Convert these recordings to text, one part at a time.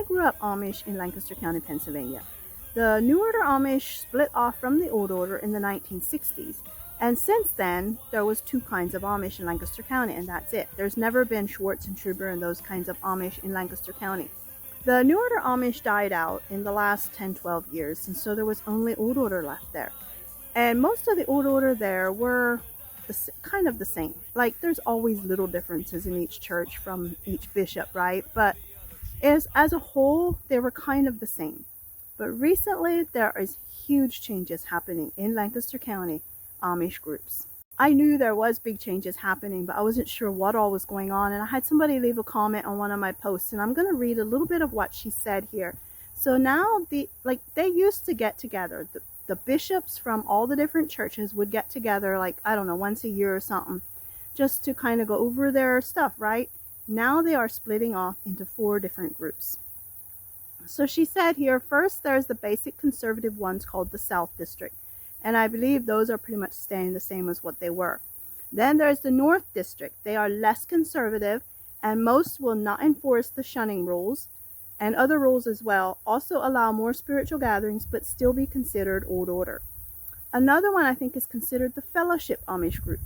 I grew up Amish in Lancaster County, Pennsylvania. The New Order Amish split off from the Old Order in the 1960s. And since then, there was two kinds of Amish in Lancaster County, and that's it. There's never been Schwartz and Truber and those kinds of Amish in Lancaster County. The New Order Amish died out in the last 10-12 years, and so there was only Old Order left there. And most of the Old Order there were kind of the same. Like, there's always little differences in each church from each bishop, right? But as a whole, they were kind of the same. But recently, there is huge changes happening in Lancaster County Amish groups. I knew there was big changes happening, but I wasn't sure what all was going on. And I had somebody leave a comment on one of my posts, and I'm going to read a little bit of what she said here. So now, they used to get together. The bishops from all the different churches would get together, like, I don't know, once a year or something, just to kind of go over their stuff, right? Now they are splitting off into 4 different groups. So she said here, first there's the basic conservative ones called the South District. And I believe those are pretty much staying the same as what they were. Then there's the North District. They are less conservative, and most will not enforce the shunning rules and other rules as well. Also allow more spiritual gatherings, but still be considered Old Order. Another one I think is considered the Fellowship Amish group.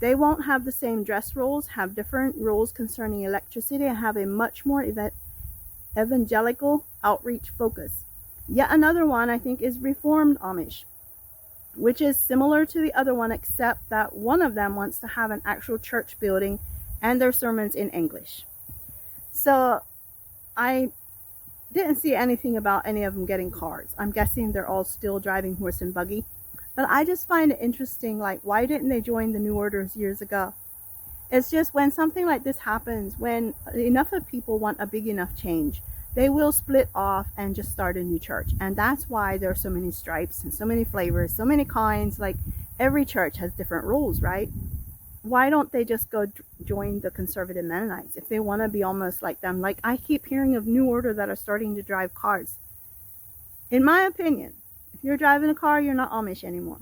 They won't have the same dress rules, have different rules concerning electricity, and have a much more evangelical outreach focus. Yet another one I think is Reformed Amish, which is similar to the other one, except that one of them wants to have an actual church building and their sermons in English. So I didn't see anything about any of them getting cars. I'm guessing they're all still driving horse and buggy. But I just find it interesting, like, why didn't they join the New Orders years ago? It's just when something like this happens, when enough of people want a big enough change, they will split off and just start a new church. And that's why there are so many stripes and so many flavors, so many kinds. Like, every church has different rules, right? Why don't they just go join the conservative Mennonites if they want to be almost like them? Like, I keep hearing of New Order that are starting to drive cars. In my opinion, if you're driving a car, you're not Amish anymore.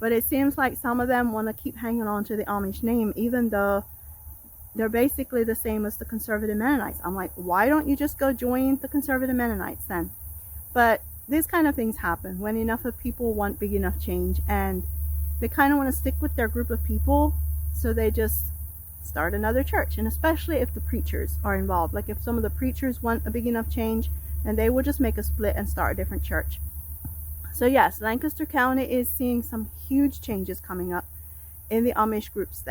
But it seems like some of them want to keep hanging on to the Amish name, even though they're basically the same as the conservative Mennonites. I'm like, why don't you just go join the conservative Mennonites then? But these kind of things happen when enough of people want big enough change, and they kind of want to stick with their group of people, so they just start another church. And especially if the preachers are involved. Like, if some of the preachers want a big enough change, then they will just make a split and start a different church. So yes, Lancaster County is seeing some huge changes coming up in the Amish groups there.